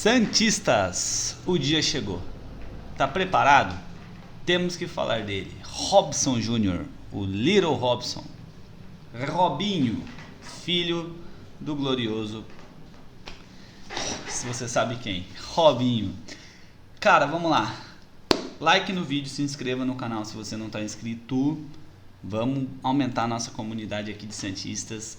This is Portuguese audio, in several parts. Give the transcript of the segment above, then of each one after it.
Santistas, o dia chegou. Tá preparado? Temos que falar dele. Robson Júnior, o Little Robson. Robinho, filho do glorioso, se você sabe quem, Robinho. Cara, vamos lá. Like no vídeo, se inscreva no canal se você não está inscrito. Vamos aumentar a nossa comunidade aqui de Santistas.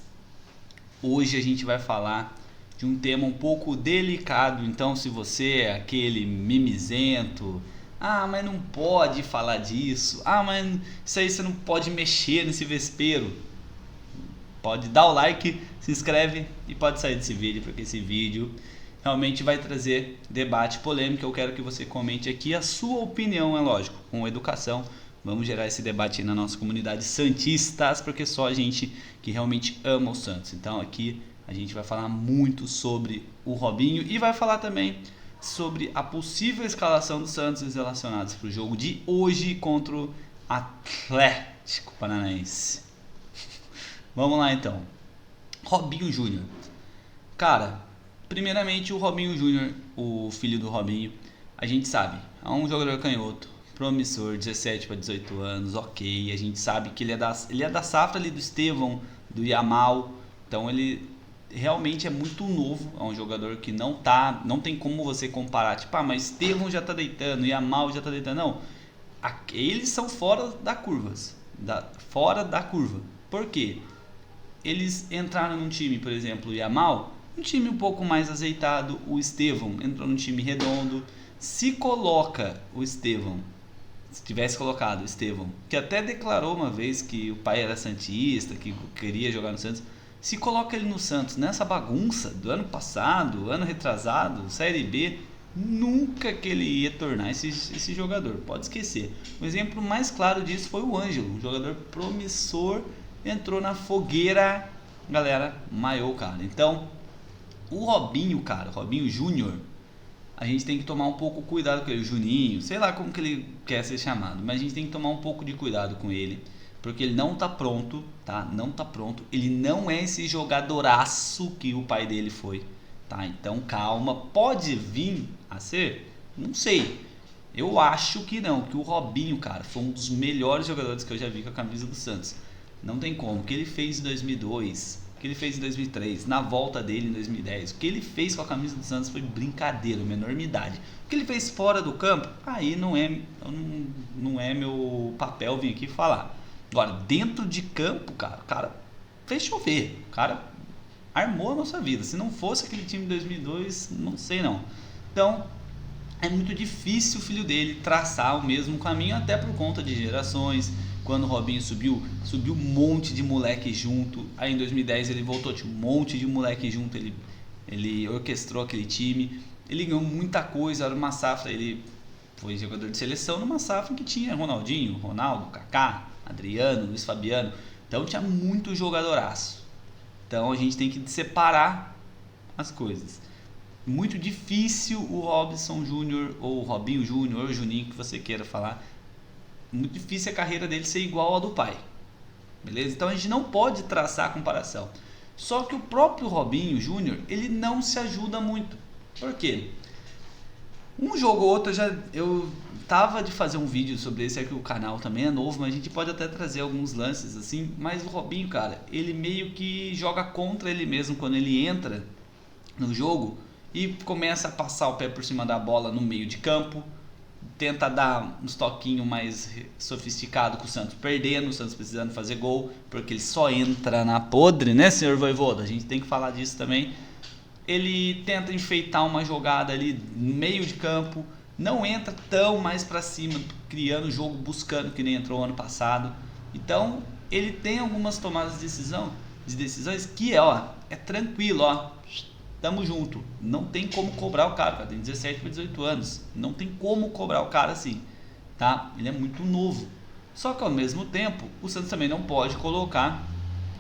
Hoje a gente vai falar de um tema um pouco delicado. Então, se você é aquele mimizento, mas não pode falar disso, mas isso aí você não pode mexer nesse vespeiro, pode dar o like, se inscreve e pode sair desse vídeo, porque esse vídeo realmente vai trazer debate, polêmica. Eu quero que você comente aqui a sua opinião, é lógico, com educação. Vamos gerar esse debate aí na nossa comunidade Santistas, porque só a gente que realmente ama o Santos. Então aqui a gente vai falar muito sobre o Robinho e vai falar também sobre a possível escalação do Santos relacionados para o jogo de hoje contra o Atlético Paranaense. Vamos lá então. Robinho Júnior. Cara, primeiramente o Robinho Júnior, o filho do Robinho, a gente sabe, é um jogador canhoto, promissor, 17 para 18 anos, ok. A gente sabe que ele é da safra ali do Estevão, do Yamal, então ele realmente é muito novo, é um jogador que não tem como você comparar, tipo, mas Estevão já tá deitando, Yamal já tá deitando, não. Eles são fora da curva. Por quê? Eles entraram num time, por exemplo, o Yamal, um time um pouco mais azeitado, o Estevão entrou num time redondo. Se coloca o Estevão, se tivesse colocado o Estevão, que até declarou uma vez que o pai era santista, que queria jogar no Santos, se coloca ele no Santos nessa bagunça do ano passado, ano retrasado, Série B, nunca que ele ia tornar esse jogador, pode esquecer. O exemplo mais claro disso foi o Ângelo, um jogador promissor, entrou na fogueira, galera, maiou, cara. Então, o Robinho, cara, Robinho Júnior, a gente tem que tomar um pouco cuidado com ele, o Juninho, sei lá como que ele quer ser chamado, mas a gente tem que tomar um pouco de cuidado com ele, porque ele não tá pronto, tá? Não tá pronto, ele não é esse jogadoraço que o pai dele foi, tá? Então calma, pode vir a ser? Não sei, eu acho que não, que o Robinho, cara, foi um dos melhores jogadores que eu já vi com a camisa do Santos. Não tem como, o que ele fez em 2002, o que ele fez em 2003, na volta dele em 2010, o que ele fez com a camisa do Santos foi brincadeira, uma enormidade. O que ele fez fora do campo, aí não é meu papel vir aqui falar. Agora, dentro de campo, cara fez chover, o cara armou a nossa vida. Se não fosse aquele time de 2002, não sei não. Então, é muito difícil o filho dele traçar o mesmo caminho, até por conta de gerações. Quando o Robinho subiu um monte de moleque junto. Aí em 2010 ele voltou, tinha um monte de moleque junto. Ele orquestrou aquele time. Ele ganhou muita coisa, era uma safra. Ele foi jogador de seleção numa safra que tinha Ronaldinho, Ronaldo, Kaká, Adriano, Luiz Fabiano. Então tinha muito jogadoraço. Então a gente tem que separar as coisas. Muito difícil o Robson Júnior, ou o Robinho Júnior, ou o Juninho, que você queira falar. Muito difícil a carreira dele ser igual à do pai, beleza? Então a gente não pode traçar a comparação. Só que o próprio Robinho Júnior, ele não se ajuda muito. Por quê? Um jogo ou outro, eu tava de fazer um vídeo sobre esse aqui, o canal também é novo, mas a gente pode até trazer alguns lances assim. Mas o Robinho, cara, ele meio que joga contra ele mesmo quando ele entra no jogo e começa a passar o pé por cima da bola no meio de campo. Tenta dar uns toquinhos mais sofisticado com o Santos perdendo, o Santos precisando fazer gol, porque ele só entra na podre, né, senhor Voivoda? A gente tem que falar disso também. Ele tenta enfeitar uma jogada ali no meio de campo, não entra tão mais pra cima, criando o jogo, buscando, que nem entrou ano passado. Então, ele tem algumas tomadas de decisões que é tranquilo, tamo junto, não tem como cobrar o cara tem 17 para 18 anos, não tem como cobrar o cara assim, tá? Ele é muito novo, só que ao mesmo tempo, o Santos também não pode colocar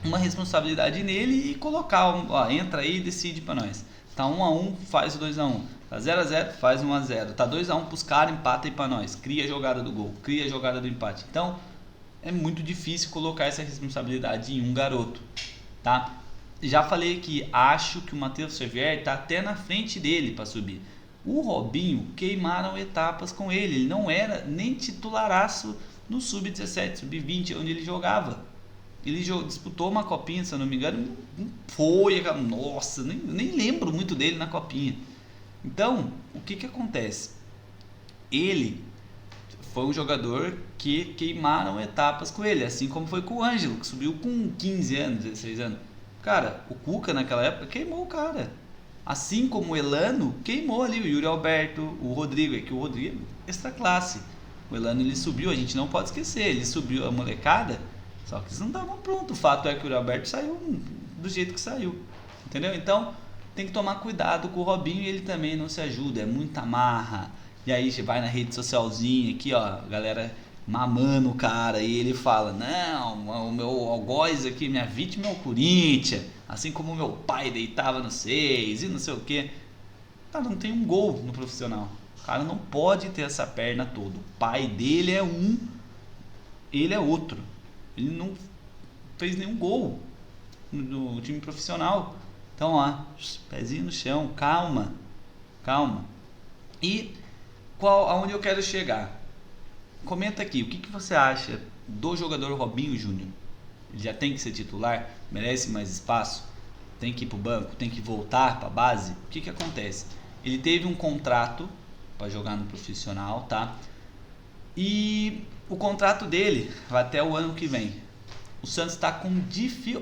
uma responsabilidade nele e colocar, entra aí e decide pra nós, tá 1-1, faz o 2-1, tá 0-0, faz 1-0, tá 2-1 pros caras, empata aí pra nós, cria a jogada do gol, cria a jogada do empate. Então, é muito difícil colocar essa responsabilidade em um garoto, tá? Já falei que acho que o Matheus Xavier está até na frente dele para subir. O Robinho queimaram etapas com ele. Ele não era nem titularaço no Sub-17, Sub-20, onde ele jogava. Ele disputou uma copinha, se eu não me engano. Foi, nossa, nem lembro muito dele na copinha. Então, o que acontece? Ele foi um jogador que queimaram etapas com ele, assim como foi com o Ângelo, que subiu com 15 anos, 16 anos. Cara, o Cuca naquela época queimou o cara. Assim como o Elano queimou ali o Yuri Alberto, o Rodrigo, é que o Rodrigo é extra classe. O Elano ele subiu, a gente não pode esquecer, ele subiu a molecada, só que eles não estavam prontos. O fato é que o Yuri Alberto saiu do jeito que saiu, entendeu? Então tem que tomar cuidado com o Robinho e ele também não se ajuda, é muita marra. E aí você vai na rede socialzinha aqui, ó, galera mamando o cara e ele fala: não, o meu algoz aqui, minha vítima é o Corinthians, assim como o meu pai deitava no 6 e não sei o que. Cara, não tem um gol no profissional. O cara não pode ter essa perna toda. O pai dele é um, ele é outro. Ele não fez nenhum gol no time profissional. Então, ó, pezinho no chão, calma. E aonde eu quero chegar? Comenta aqui, o que você acha do jogador Robinho Júnior? Ele já tem que ser titular? Merece mais espaço? Tem que ir pro banco? Tem que voltar para a base? O que acontece? Ele teve um contrato para jogar no profissional, tá? E o contrato dele vai até o ano que vem. O Santos está com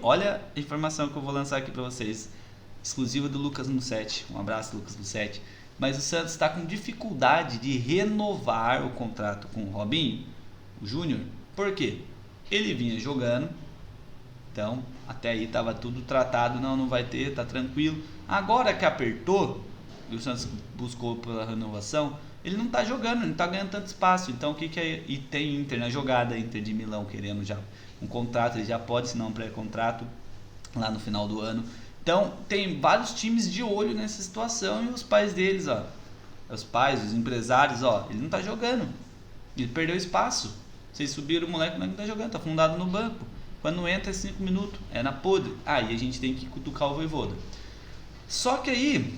olha a informação que eu vou lançar aqui para vocês, exclusiva do Lucas Mussetti. Um abraço, Lucas Mussetti. Mas o Santos está com dificuldade de renovar o contrato com o Robinho, o Júnior. Por quê? Ele vinha jogando, então até aí estava tudo tratado, não vai ter, tá tranquilo. Agora que apertou, e o Santos buscou pela renovação, ele não está jogando, não está ganhando tanto espaço. Então o que é? E tem Inter na jogada, Inter de Milão querendo já um contrato, ele já pode assinar um pré-contrato lá no final do ano. Então, tem vários times de olho nessa situação e os pais deles, ó, os pais, os empresários, ó, ele não tá jogando, ele perdeu espaço. Vocês subiram o moleque não tá jogando, tá fundado no banco. Quando entra é 5 minutos, é na podre. Aí a gente tem que cutucar o Vojvoda. Só que aí,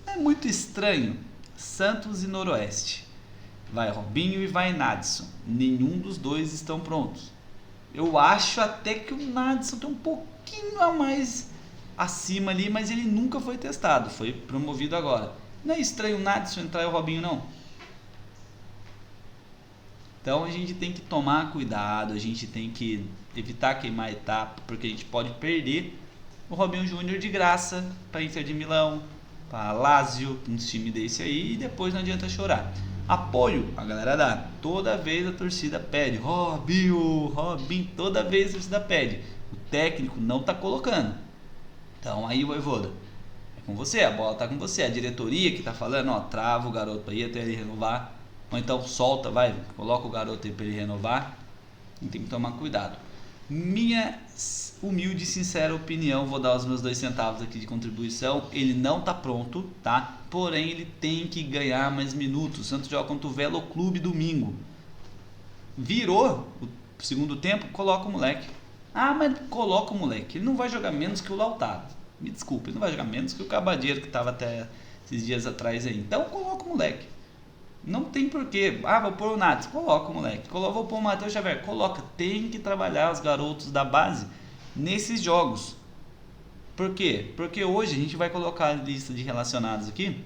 é muito estranho, Santos e Noroeste. Vai Robinho e vai Nadson. Nenhum dos dois estão prontos. Eu acho até que o Nadson tem um pouquinho a mais acima ali, mas ele nunca foi testado, foi promovido agora. Não é estranho o Nadson entrar e o Robinho não? Então a gente tem que tomar cuidado, a gente tem que evitar queimar etapa, porque a gente pode perder o Robinho Júnior de graça para Inter de Milão, para Lazio, um time desse aí, e depois não adianta chorar. Apoio a galera dá, toda vez a torcida pede Robinho, toda vez a torcida pede, o técnico não tá colocando. Então aí, Vojvoda, é com você, a bola tá com você, a diretoria que tá falando, ó, trava o garoto aí até ele renovar, ou então solta, coloca o garoto aí pra ele renovar, e tem que tomar cuidado. Minha humilde e sincera opinião, vou dar os meus 2 centavos aqui de contribuição, ele não tá pronto, tá? Porém ele tem que ganhar mais minutos. O Santos joga contra o Velo Clube domingo. Virou o segundo tempo, coloca o moleque. Ah, mas coloca o moleque, ele não vai jogar menos que o Lautaro. Me desculpe, ele não vai jogar menos que o Cabadeiro que estava até esses dias atrás aí. Então coloca o moleque. Não tem porquê. Ah, vou pôr o Nath, coloca o moleque. Vou pôr o Matheus Xavier, coloca. Tem que trabalhar os garotos da base nesses jogos. Por quê? Porque hoje a gente vai colocar a lista de relacionados aqui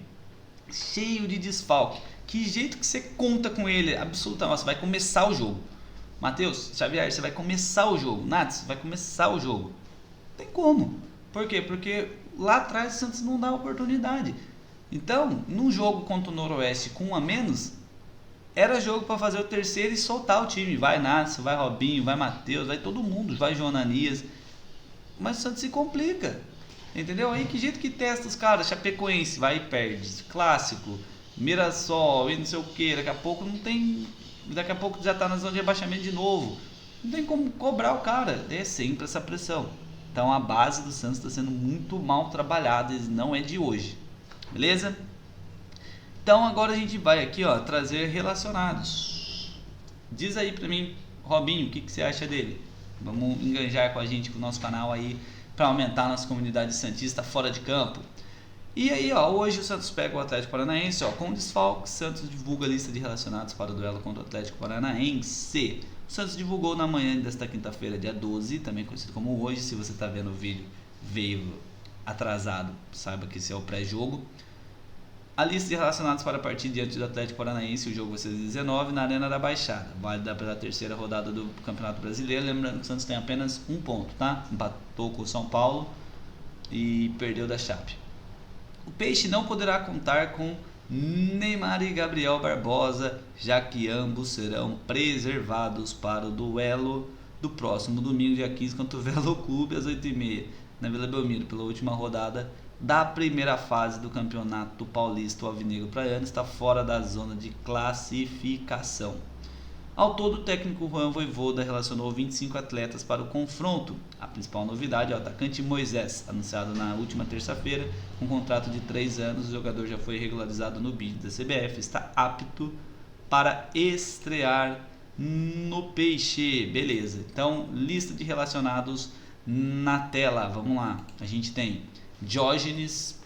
cheio de desfalque. Que jeito que você conta com ele? Absolutamente. Você vai começar o jogo. Matheus Xavier, você vai começar o jogo. Nats, vai começar o jogo. Não tem como. Por quê? Porque lá atrás o Santos não dá oportunidade. Então, num jogo contra o Noroeste com 1 a menos, era jogo para fazer o terceiro e soltar o time. Vai Nats, vai Robinho, vai Matheus, vai todo mundo, vai Jonanias. Mas o Santos se complica. Entendeu? Aí que jeito que testa os caras? Chapecoense, vai e perde. Clássico, Mirassol e não sei o que. Daqui a pouco não tem... Daqui a pouco já está na zona de rebaixamento de novo. Não tem como cobrar o cara. É sempre essa pressão. Então a base do Santos está sendo muito mal trabalhada. E não é de hoje. Beleza? Então agora a gente vai aqui, ó, trazer relacionados. Diz aí pra mim, Robinho, o que você acha dele? Vamos enganjar com a gente, com o nosso canal aí. para aumentar nossa comunidade santista fora de campo. E aí, ó, hoje o Santos pega o Atlético Paranaense, ó, com desfalque. Santos divulga a lista de relacionados para o duelo contra o Atlético Paranaense. O Santos divulgou na manhã desta quinta-feira, dia 12, também conhecido como hoje. Se você está vendo o vídeo, veio atrasado, saiba que esse é o pré-jogo. A lista de relacionados para a partida diante do Atlético Paranaense, o jogo vai ser 19 na Arena da Baixada, válida pela terceira rodada do Campeonato Brasileiro. Lembrando que o Santos tem apenas um ponto, tá? Empatou com o São Paulo e perdeu da Chape. O Peixe não poderá contar com Neymar e Gabriel Barbosa, já que ambos serão preservados para o duelo do próximo domingo, dia 15, contra o Velo Clube, às 8h30, na Vila Belmiro, pela última rodada da primeira fase do Campeonato Paulista. O Alvinegro Praiano está fora da zona de classificação. Ao todo, o técnico Juan Vojvoda relacionou 25 atletas para o confronto. A principal novidade é o atacante Moisés, anunciado na última terça-feira, com um contrato de 3 anos. O jogador já foi regularizado no BID da CBF, está apto para estrear no Peixe. Beleza, então lista de relacionados na tela, vamos lá. A gente tem Diógenes,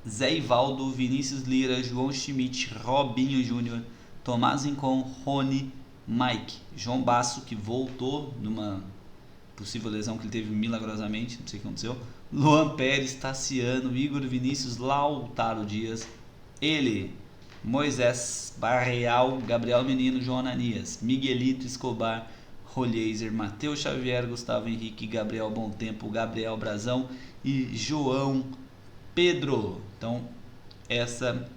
Zé Ivaldo, Vinícius Lira, João Schmidt, Robinho Júnior, Tomás Rincon, Rony, Mike, João Basso, que voltou numa possível lesão que ele teve milagrosamente, não sei o que aconteceu, Luan Pérez, Tassiano, Igor Vinícius, Lautaro Dias, ele, Moisés Barreal, Gabriel Menino, João Ananias, Miguelito Escobar, Rolheiser, Matheus Xavier, Gustavo Henrique, Gabriel Bontempo, Gabriel Brazão e João Pedro. Então, essa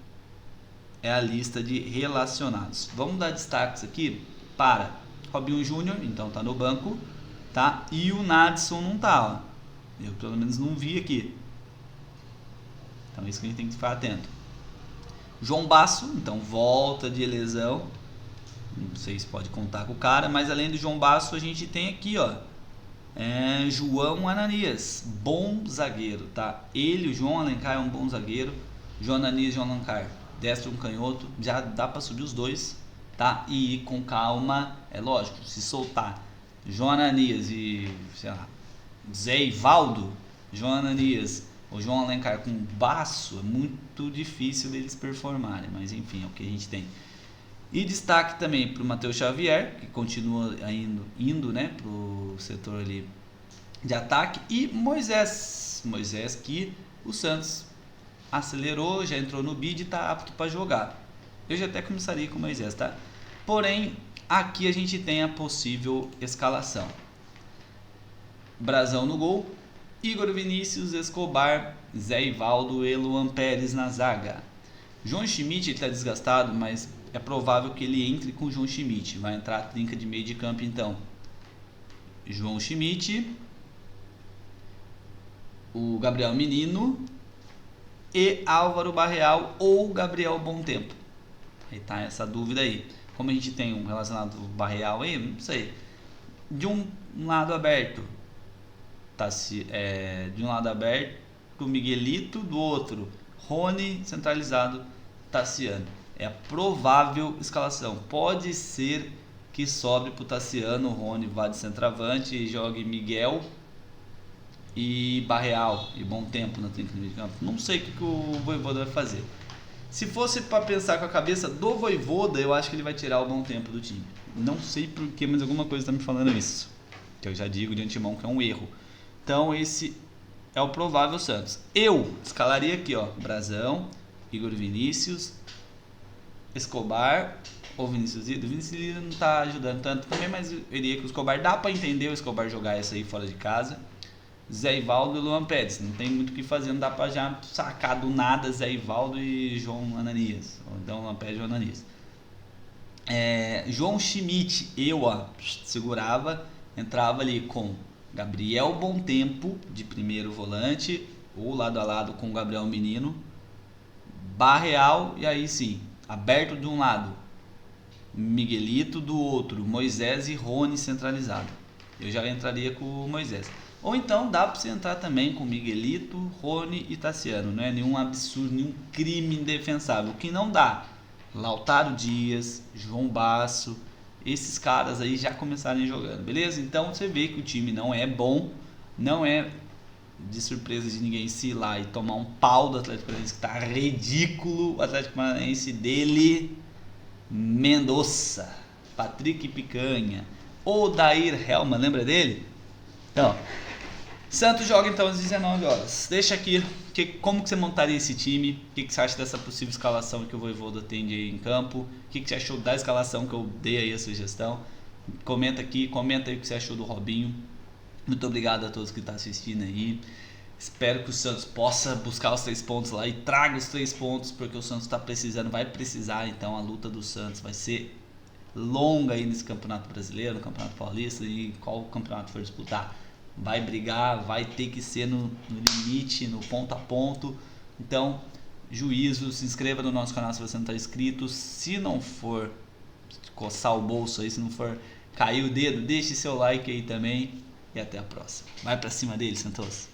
é a lista de relacionados. Vamos dar destaques aqui para Robinho Júnior, então tá no banco, tá? E o Nadson não tá, ó. Eu pelo menos não vi aqui. Então isso que a gente tem que ficar atento. João Basso, então volta de lesão. Não sei se pode contar com o cara, mas além do João Basso, a gente tem aqui, ó, João Ananias, bom zagueiro, tá? Ele, o João Alencar, é um bom zagueiro. João Ananias e João Alencar, destro e um canhoto, já dá para subir os dois, tá? E ir com calma, é lógico, se soltar João Ananias e, sei lá, Zé Ivaldo, João Ananias ou João Alencar com Baço, é muito difícil deles performarem, mas enfim, é o que a gente tem. E destaque também para o Matheus Xavier, que continua indo, né, para o setor ali de ataque, e Moisés que o Santos acelerou, já entrou no bid e está apto para jogar. Eu já até começaria com o Moisés, tá? Porém, aqui a gente tem a possível escalação. Brazão no gol, Igor Vinícius, Escobar, Zé Ivaldo e Luan Pérez na zaga. João Schmidt está desgastado, mas é provável que ele entre com o João Schmidt. Vai entrar a trinca de meio de campo então. João Schmidt, o Gabriel Menino e Álvaro Barreal ou Gabriel Bontempo. Aí tá essa dúvida aí. Como a gente tem um relacionado Barreal aí, não sei. De um lado aberto, de um lado aberto, o Miguelito, do outro, Rony centralizado, Tassiano. É a provável escalação. Pode ser que sobre pro Tassiano, o Rony vá de centroavante e jogue Miguel e Barreal e Bontempo na trinca de meio de campo. Não sei o que o Vojvoda vai fazer. Se fosse para pensar com a cabeça do Vojvoda, eu acho que ele vai tirar o Bontempo do time. Não sei porquê, mas alguma coisa está me falando isso. Que eu já digo de antemão que é um erro. Então esse é o provável Santos. Eu escalaria aqui, ó, Brazão, Igor Vinícius, Escobar ou Vinícius Lira. O Vinícius Lira não tá ajudando tanto também, mas eu iria que o Escobar, dá para entender o Escobar jogar essa aí fora de casa. Zé Ivaldo e Luan Pérez, não tem muito o que fazer, não dá para já sacar do nada Zé Ivaldo e João Ananias, ou então Luan Pérez e João Ananias. João Schmidt, eu segurava, entrava ali com Gabriel Bontempo de primeiro volante, ou lado a lado com o Gabriel Menino, Barreal, e aí sim, aberto de um lado, Miguelito, do outro, Moisés e Rony centralizado. Eu já entraria com o Moisés. Ou então dá para você entrar também com Miguelito, Rony e Tassiano. Não é nenhum absurdo, nenhum crime indefensável. O que não dá? Lautaro Dias, João Basso, esses caras aí já começarem jogando, beleza? Então você vê que o time não é bom, não é de surpresa de ninguém se ir lá e tomar um pau do Atlético Paranaense, que tá ridículo. O Atlético Paranaense dele, Mendonça, Patrick Picanha, Odair Helman, lembra dele? Então, Santos joga então às 19 horas. Deixa aqui como que você montaria esse time, o que você acha dessa possível escalação que o Vojvoda tem aí em campo, o que você achou da escalação que eu dei aí a sugestão. Comenta aqui, comenta aí o que você achou do Robinho. Muito obrigado a todos que estão assistindo aí. Espero que o Santos possa buscar os 3 pontos lá e traga os 3 pontos, porque o Santos está precisando, vai precisar. Então a luta do Santos vai ser longa aí nesse Campeonato Brasileiro, no Campeonato Paulista e qual campeonato for disputar. Vai brigar, vai ter que ser no limite, no ponto a ponto. Então, juízo, se inscreva no nosso canal se você não está inscrito. Se não for coçar o bolso aí, se não for cair o dedo, deixe seu like aí também. E até a próxima. Vai pra cima dele, Santos.